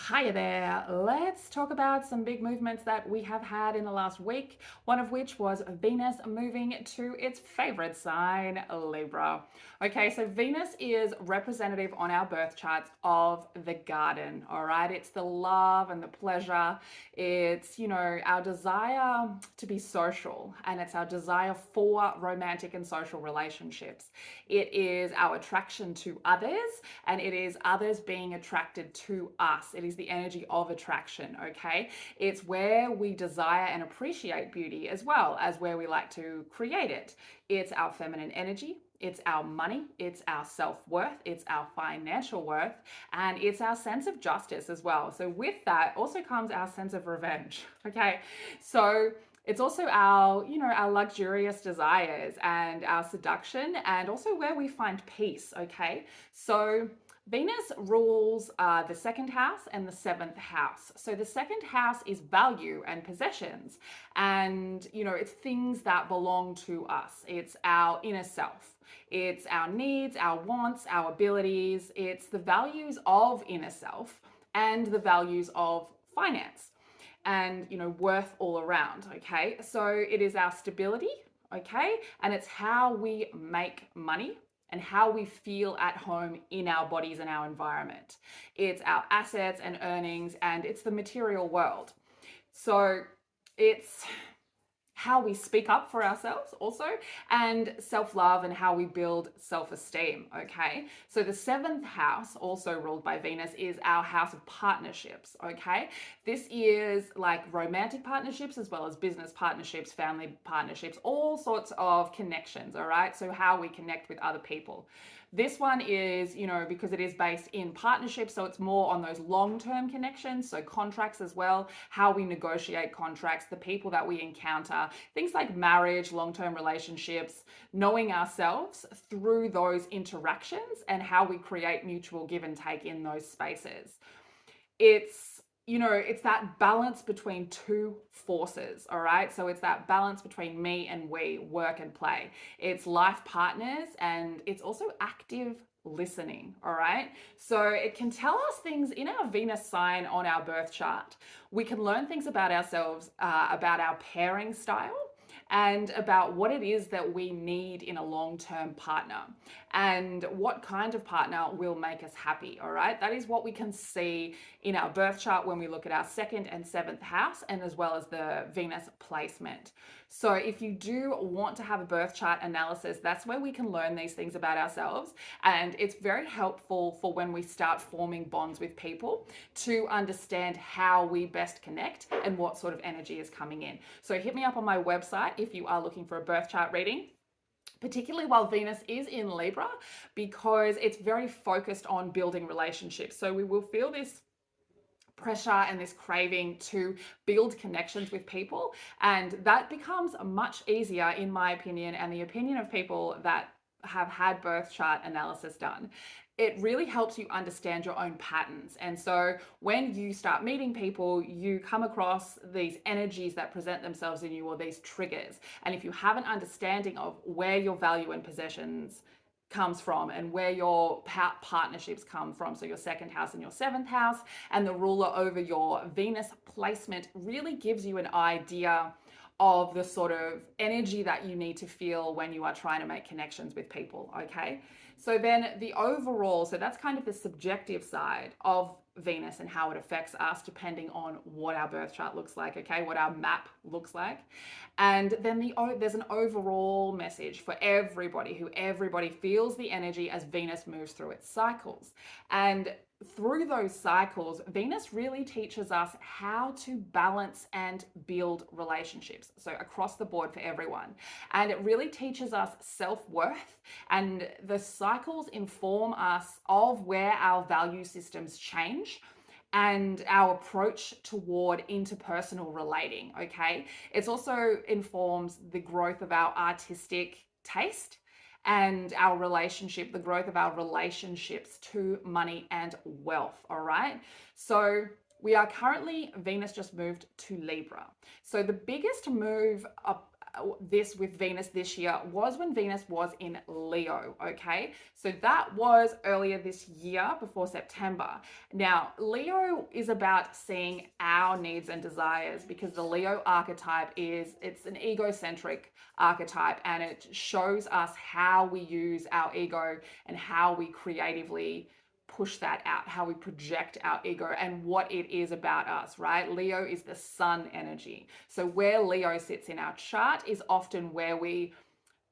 Hiya there. Let's talk about some big movements that we have had in the last week, one of which was Venus moving to its favorite sign, Libra. Okay, so Venus is representative on our birth charts of the garden, all right? It's the love and the pleasure. It's, our desire to be social, and it's our desire for romantic and social relationships. It is our attraction to others, and it is others being attracted to us. It is the energy of attraction, okay? It's where we desire and appreciate beauty as well as where we like to create it. It's our feminine energy. It's our money, it's our self-worth, it's our financial worth, and it's our sense of justice as well. So with that also comes our sense of revenge, okay? So it's also our luxurious desires and our seduction, and also where we find peace, okay? So Venus rules the second house and the seventh house. So the second house is value and possessions. And, it's things that belong to us. It's our inner self. It's our needs, our wants, our abilities. It's the values of inner self and the values of finance and, worth all around. Okay. So it is our stability. Okay. And it's how we make money and how we feel at home in our bodies and our environment. It's our assets and earnings, and it's the material world. So it's how we speak up for ourselves also, and self-love and how we build self-esteem, okay? So the seventh house, also ruled by Venus, is our house of partnerships, okay? This is like romantic partnerships as well as business partnerships, family partnerships, all sorts of connections, all right? So how we connect with other people. This one is, because it is based in partnerships, so it's more on those long-term connections, so contracts as well, how we negotiate contracts, the people that we encounter, things like marriage, long-term relationships, knowing ourselves through those interactions and how we create mutual give and take in those spaces. It's that balance between two forces, all right? So it's that balance between me and we, work and play. It's life partners, and it's also active listening, all right? So it can tell us things in our Venus sign on our birth chart. We can learn things about ourselves, about our pairing style, and about what it is that we need in a long-term partner and what kind of partner will make us happy, all right? That is what we can see in our birth chart when we look at our second and seventh house, and as well as the Venus placement. So if you do want to have a birth chart analysis, that's where we can learn these things about ourselves. And it's very helpful for when we start forming bonds with people to understand how we best connect and what sort of energy is coming in. So hit me up on my website if you are looking for a birth chart reading, particularly while Venus is in Libra, because it's very focused on building relationships. So we will feel this pressure and this craving to build connections with people, and that becomes much easier, in my opinion, and the opinion of people that have had birth chart analysis done. It really helps you understand your own patterns. And so when you start meeting people, you come across these energies that present themselves in you, or these triggers. And if you have an understanding of where your value and possessions comes from and where your partnerships come from, so your second house and your seventh house, and the ruler over your Venus placement really gives you an idea of the sort of energy that you need to feel when you are trying to make connections with people, okay? So then the overall, so that's kind of the subjective side of Venus and how it affects us depending on what our birth chart looks like, okay, what our map looks like. And then there's an overall message for everybody, who everybody feels the energy as Venus moves through its cycles. And through those cycles, Venus really teaches us how to balance and build relationships. So across the board for everyone. And it really teaches us self-worth, and the cycles inform us of where our value systems change and our approach toward interpersonal relating, okay? It also informs the growth of our artistic taste and our relationship, the growth of our relationships to money and wealth, all right? So we are currently, Venus just moved to Libra. So the biggest move this with Venus this year was when Venus was in Leo, okay? So that was earlier this year before September. Now, Leo is about seeing our needs and desires because the Leo archetype it's an egocentric archetype, and it shows us how we use our ego and how we creatively push that out, how we project our ego and what it is about us, right? Leo is the sun energy. So where Leo sits in our chart is often where we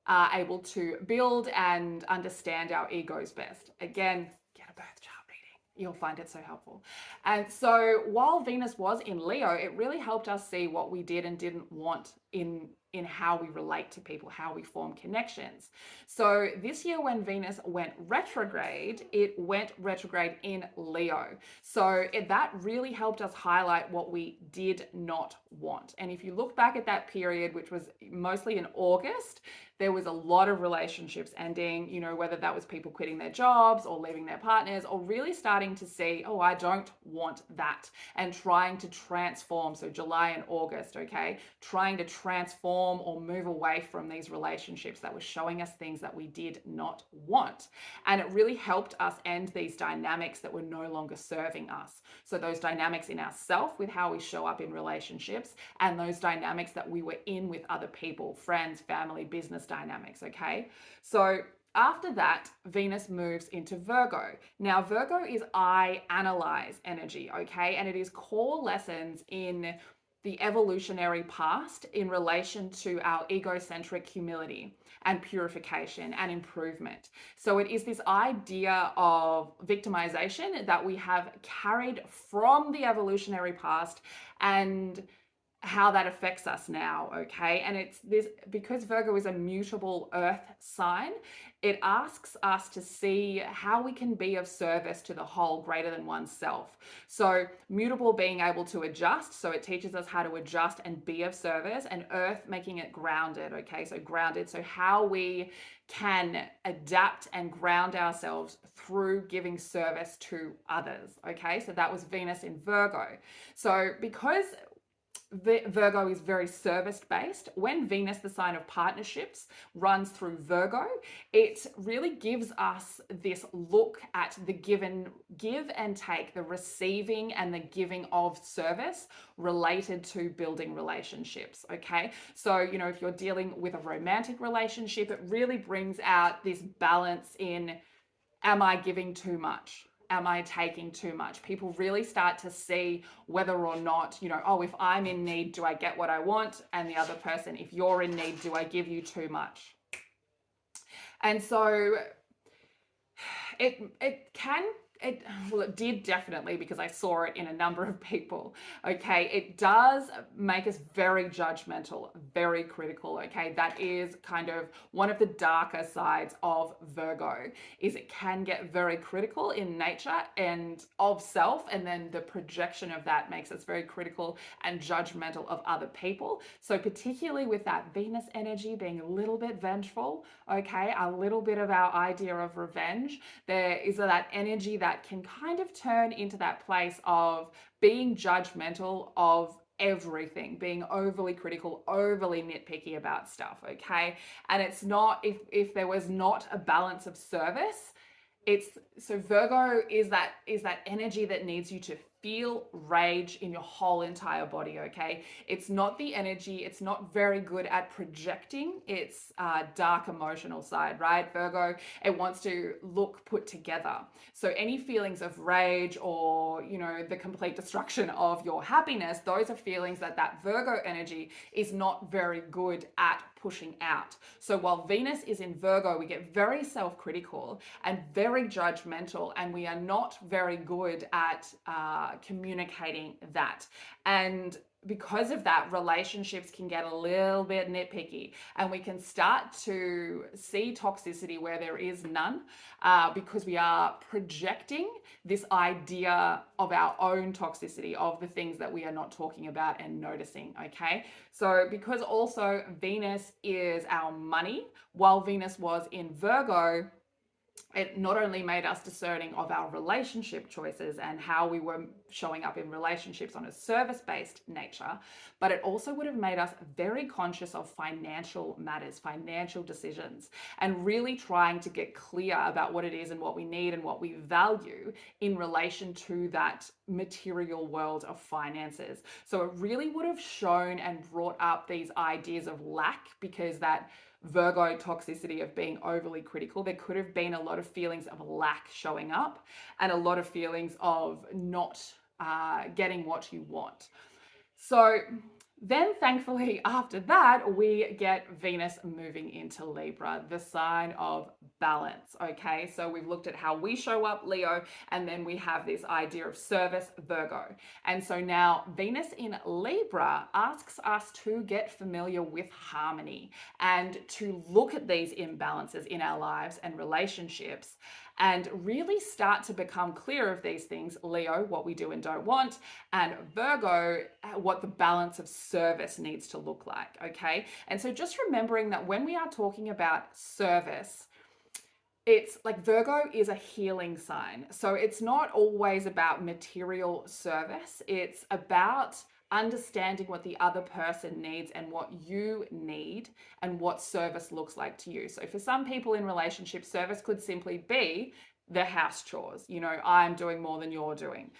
are able to build and understand our egos best. Again, get a birth chart reading. You'll find it so helpful. And so while Venus was in Leo, it really helped us see what we did and didn't want in how we relate to people, how we form connections. So this year when Venus went retrograde, it went retrograde in Leo. So that really helped us highlight what we did not want. And if you look back at that period, which was mostly in August, there was a lot of relationships ending, whether that was people quitting their jobs or leaving their partners or really starting to see, oh, I don't want that, and trying to transform. So July and August, okay, trying to transform or move away from these relationships that were showing us things that we did not want. And it really helped us end these dynamics that were no longer serving us. So those dynamics in ourselves with how we show up in relationships, and those dynamics that we were in with other people, friends, family, business dynamics, okay? So after that, Venus moves into Virgo. Now, Virgo is I analyze energy, okay? And it is core lessons in the evolutionary past in relation to our egocentric humility and purification and improvement. So it is this idea of victimization that we have carried from the evolutionary past and how that affects us now, okay? And it's this, because Virgo is a mutable earth sign, it asks us to see how we can be of service to the whole greater than oneself. So mutable being able to adjust, so it teaches us how to adjust and be of service, and earth making it grounded, okay? So grounded, so how we can adapt and ground ourselves through giving service to others, okay? So that was Venus in Virgo. So because Virgo is very service-based. When Venus, the sign of partnerships, runs through Virgo, it really gives us this look at the give and take, the receiving and the giving of service related to building relationships, okay? So, if you're dealing with a romantic relationship, it really brings out this balance in, am I giving too much? Am I taking too much? People really start to see whether or not, oh, if I'm in need, do I get what I want? And the other person, if you're in need, do I give you too much? And so it did definitely, because I saw it in a number of people, okay? It does make us very judgmental, very critical, okay? That is kind of one of the darker sides of Virgo, is it can get very critical in nature and of self, and then the projection of that makes us very critical and judgmental of other people. So particularly with that Venus energy being a little bit vengeful, okay? A little bit of our idea of revenge, there is that energy that can kind of turn into that place of being judgmental of everything, being overly critical, overly nitpicky about stuff, okay? And it's not, if there was not a balance of service, so Virgo is that energy that needs you to feel rage in your whole entire body, okay? It's not the energy, it's not very good at projecting its dark emotional side, right? Virgo, it wants to look put together. So any feelings of rage or, the complete destruction of your happiness, those are feelings that Virgo energy is not very good at pushing out. So while Venus is in Virgo, we get very self-critical and very judgmental, and we are not very good at communicating that. And because of that, relationships can get a little bit nitpicky, and we can start to see toxicity where there is none, because we are projecting this idea of our own toxicity, of the things that we are not talking about and noticing, okay? So because also Venus is our money, while Venus was in Virgo, it not only made us discerning of our relationship choices and how we were showing up in relationships on a service-based nature, but it also would have made us very conscious of financial matters, financial decisions, and really trying to get clear about what it is and what we need and what we value in relation to that material world of finances. So it really would have shown and brought up these ideas of lack, because that Virgo toxicity of being overly critical, there could have been a lot of feelings of lack showing up and a lot of feelings of not getting what you want. So then, thankfully, after that, we get Venus moving into Libra, the sign of balance. Okay, so we've looked at how we show up, Leo, and then we have this idea of service, Virgo. And so now Venus in Libra asks us to get familiar with harmony and to look at these imbalances in our lives and relationships and really start to become clear of these things. Leo, what we do and don't want, and Virgo, what the balance of service needs to look like, okay? And so just remembering that when we are talking about service, it's like Virgo is a healing sign. So it's not always about material service. It's about understanding what the other person needs and what you need and what service looks like to you. So for some people in relationships, service could simply be the house chores. You know, I'm doing more than you're doing.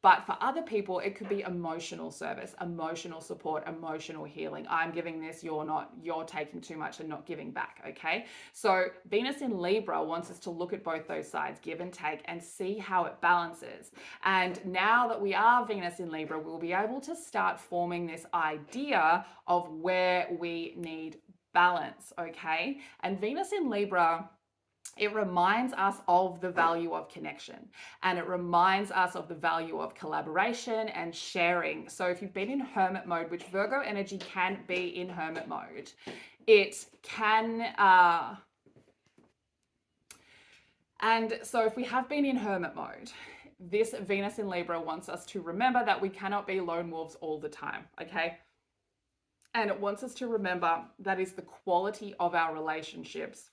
But for other people, it could be emotional service, emotional support, emotional healing. I'm giving this, you're not, you're taking too much and not giving back, okay? So Venus in Libra wants us to look at both those sides, give and take, and see how it balances. And now that we are Venus in Libra, we'll be able to start forming this idea of where we need balance, okay? And Venus in Libra, it reminds us of the value of connection, and it reminds us of the value of collaboration and sharing. So if you've been in hermit mode, which Virgo energy can be in hermit mode, it can, and so if we have been in hermit mode, this Venus in Libra wants us to remember that we cannot be lone wolves all the time, okay? And it wants us to remember that is the quality of our relationships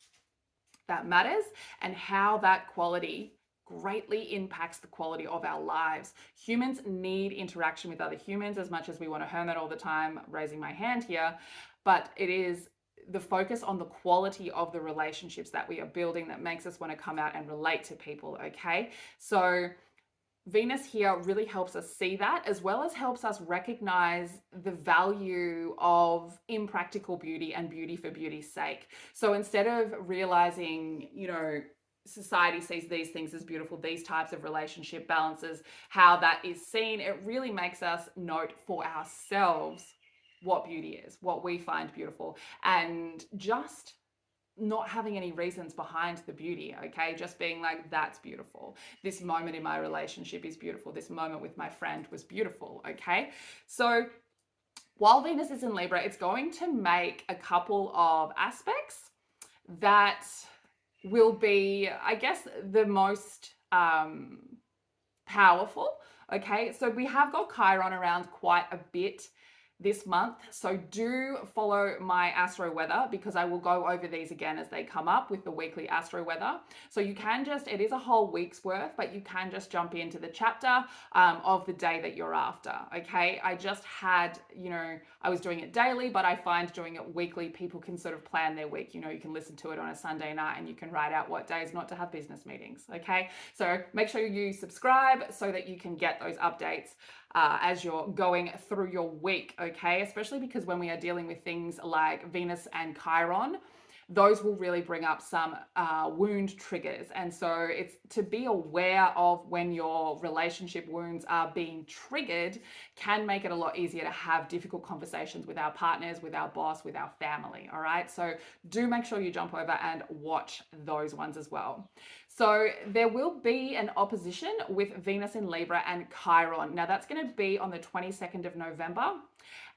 that matters, and how that quality greatly impacts the quality of our lives. Humans need interaction with other humans as much as we want to hermit all the time, raising my hand here, but it is the focus on the quality of the relationships that we are building that makes us want to come out and relate to people, okay? So Venus here really helps us see that, as well as helps us recognize the value of impractical beauty and beauty for beauty's sake. So instead of realizing, you know, society sees these things as beautiful, these types of relationship balances, how that is seen, it really makes us note for ourselves what beauty is, what we find beautiful, and just not having any reasons behind the beauty, okay? Just being like, that's beautiful. This moment in my relationship is beautiful. This moment with my friend was beautiful, okay? So while Venus is in Libra, it's going to make a couple of aspects that will be, I guess, the most powerful, okay? So we have got Chiron around quite a bit this month, so do follow my astro weather, because I will go over these again as they come up with the weekly astro weather. So you can just, it is a whole week's worth, but you can just jump into the chapter of the day that you're after, okay? I just had, you know, I was doing it daily, but I find doing it weekly, people can sort of plan their week. You know, you can listen to it on a Sunday night and you can write out what days not to have business meetings, okay? So make sure you subscribe so that you can get those updates as you're going through your week, okay? Especially because when we are dealing with things like Venus and Chiron, those will really bring up some wound triggers. And so it's to be aware of when your relationship wounds are being triggered can make it a lot easier to have difficult conversations with our partners, with our boss, with our family, all right? So do make sure you jump over and watch those ones as well. So there will be an opposition with Venus in Libra and Chiron. Now that's going to be on the 22nd of November.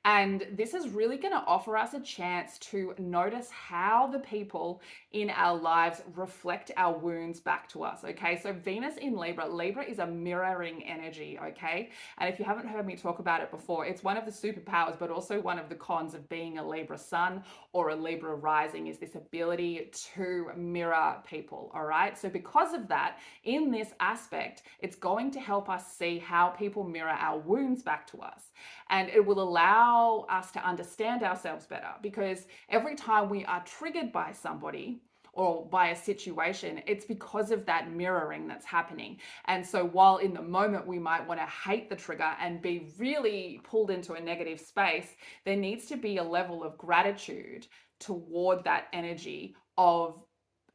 And this is really going to offer us a chance to notice how the people in our lives reflect our wounds back to us. Okay, so Venus in Libra, Libra is a mirroring energy. Okay, and if you haven't heard me talk about it before, it's one of the superpowers, but also one of the cons of being a Libra sun or a Libra rising is this ability to mirror people. All right, so because of that, in this aspect, it's going to help us see how people mirror our wounds back to us. And it will allow us to understand ourselves better, because every time we are triggered by somebody or by a situation, it's because of that mirroring that's happening. And so while in the moment we might want to hate the trigger and be really pulled into a negative space, there needs to be a level of gratitude toward that energy of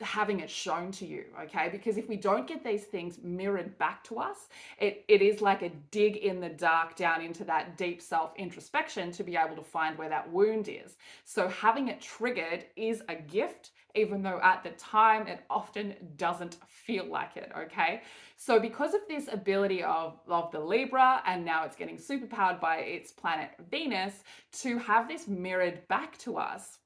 having it shown to you. Okay, because if we don't get these things mirrored back to us, it is like a dig in the dark down into that deep self introspection to be able to find where that wound is. So having it triggered is a gift, even though at the time it often doesn't feel like it. Okay, so because of this ability of the Libra, and now it's getting superpowered by its planet Venus to have this mirrored back to us,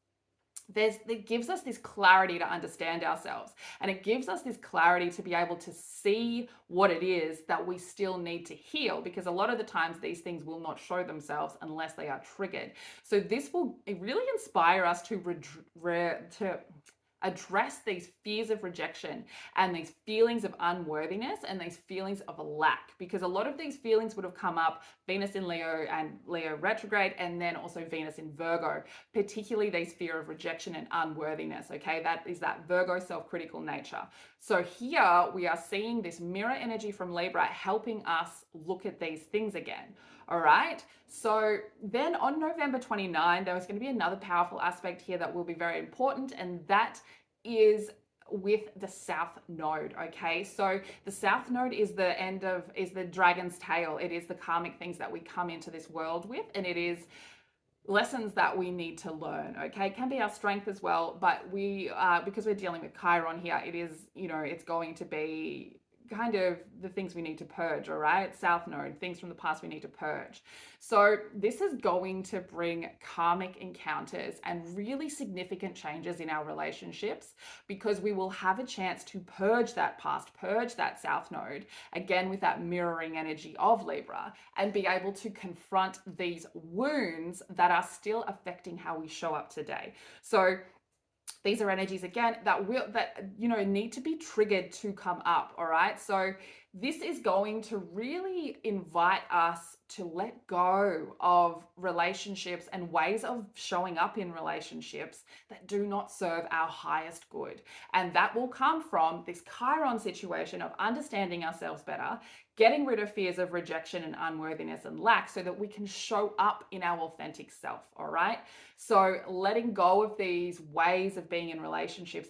it gives us this clarity to understand ourselves, and it gives us this clarity to be able to see what it is that we still need to heal, because a lot of the times these things will not show themselves unless they are triggered. So this will really inspire us to address these fears of rejection and these feelings of unworthiness and these feelings of a lack, because a lot of these feelings would have come up Venus in Leo and Leo retrograde, and then also Venus in Virgo, particularly these fear of rejection and unworthiness. Okay, that is that Virgo self-critical nature. So here we are seeing this mirror energy from Libra helping us look at these things again. All right, so then on November 29, there was going to be another powerful aspect here that will be very important, and that is with the South Node. Okay, so the South Node is the dragon's tail. It is the karmic things that we come into this world with, and it is lessons that we need to learn. Okay, it can be our strength as well, but we because we're dealing with Chiron here, it is, it's going to be kind of the things we need to purge. All right, South Node, things from the past we need to purge. So this is going to bring karmic encounters and really significant changes in our relationships, because we will have a chance to purge that past, purge that South Node, again with that mirroring energy of Libra, and be able to confront these wounds that are still affecting how we show up today. So these are energies again that need to be triggered to come up. All right, so this is going to really invite us to let go of relationships and ways of showing up in relationships that do not serve our highest good. And that will come from this Chiron situation of understanding ourselves better, getting rid of fears of rejection and unworthiness and lack, so that we can show up in our authentic self. All right, so letting go of these ways of being in relationships,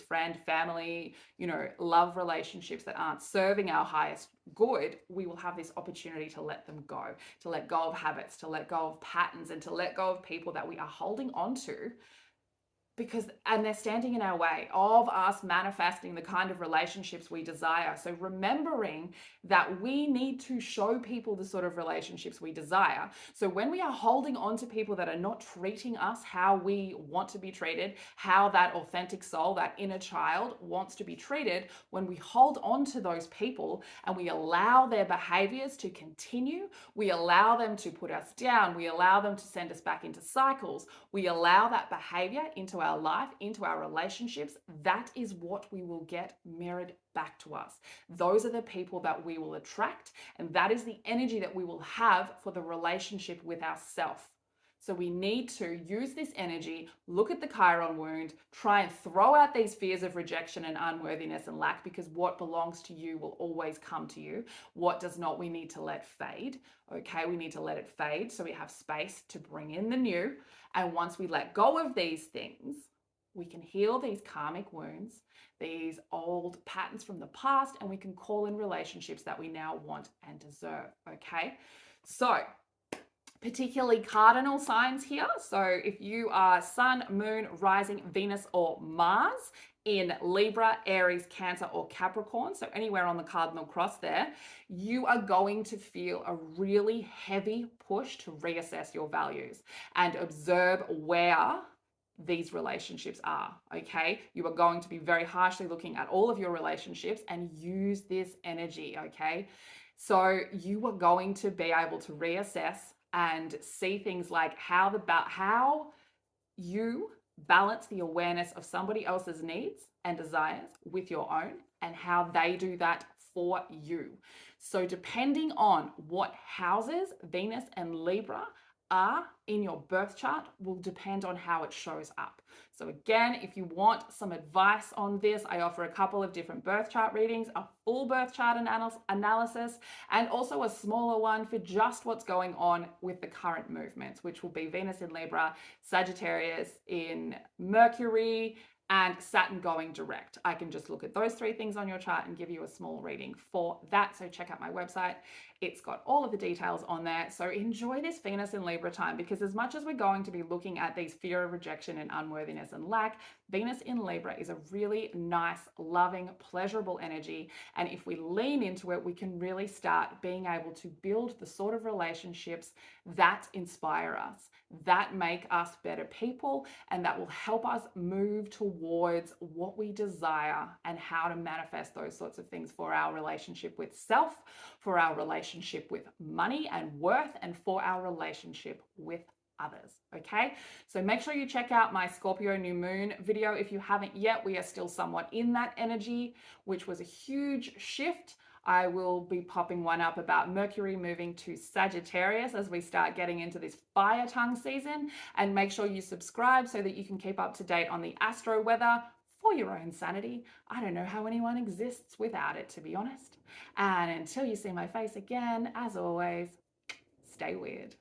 friend, family, love relationships that aren't serving our highest good, we will have this opportunity to let them go, to let go of habits, to let go of patterns, and to let go of people that we are holding on to, and they're standing in our way of us manifesting the kind of relationships we desire. So remembering that we need to show people the sort of relationships we desire. So when we are holding on to people that are not treating us how we want to be treated, how that authentic soul, that inner child wants to be treated, when we hold on to those people and we allow their behaviors to continue, we allow them to put us down, we allow them to send us back into cycles, we allow that behavior into our life, into our relationships, that is what we will get mirrored back to us. Those are the people that we will attract, and that is the energy that we will have for the relationship with ourself. So we need to use this energy, look at the Chiron wound, try and throw out these fears of rejection and unworthiness and lack, because what belongs to you will always come to you. What does not, we need to let fade. Okay, we need to let it fade so we have space to bring in the new. And once we let go of these things, we can heal these karmic wounds, these old patterns from the past, and we can call in relationships that we now want and deserve. Okay, so particularly cardinal signs here. So if you are Sun, Moon, Rising, Venus, or Mars in Libra, Aries, Cancer, or Capricorn, so anywhere on the cardinal cross there, you are going to feel a really heavy push to reassess your values and observe where these relationships are, okay? You are going to be very harshly looking at all of your relationships and use this energy, okay? So you are going to be able to reassess and see things like how you balance the awareness of somebody else's needs and desires with your own and how they do that for you. So depending on what houses Venus and Libra are in your birth chart will depend on how it shows up. So again, if you want some advice on this, I offer a couple of different birth chart readings, a full birth chart analysis, and also a smaller one for just what's going on with the current movements, which will be Venus in Libra, Sagittarius in Mercury, and Saturn going direct. I can just look at those three things on your chart and give you a small reading for that. So check out my website. It's got all of the details on there. So enjoy this Venus in Libra time, because as much as we're going to be looking at these fear of rejection and unworthiness and lack, Venus in Libra is a really nice, loving, pleasurable energy. And if we lean into it, we can really start being able to build the sort of relationships that inspire us, that make us better people, and that will help us move towards what we desire and how to manifest those sorts of things for our relationship with self, for our relationship with money and worth, and for our relationship with others. Okay, so make sure you check out my Scorpio new moon video if you haven't yet. We are still somewhat in that energy, which was a huge shift. I will be popping one up about Mercury moving to Sagittarius as we start getting into this fire tongue season. And make sure you subscribe so that you can keep up to date on the astro weather for your own sanity. I don't know how anyone exists without it, to be honest. And until you see my face again, as always, stay weird.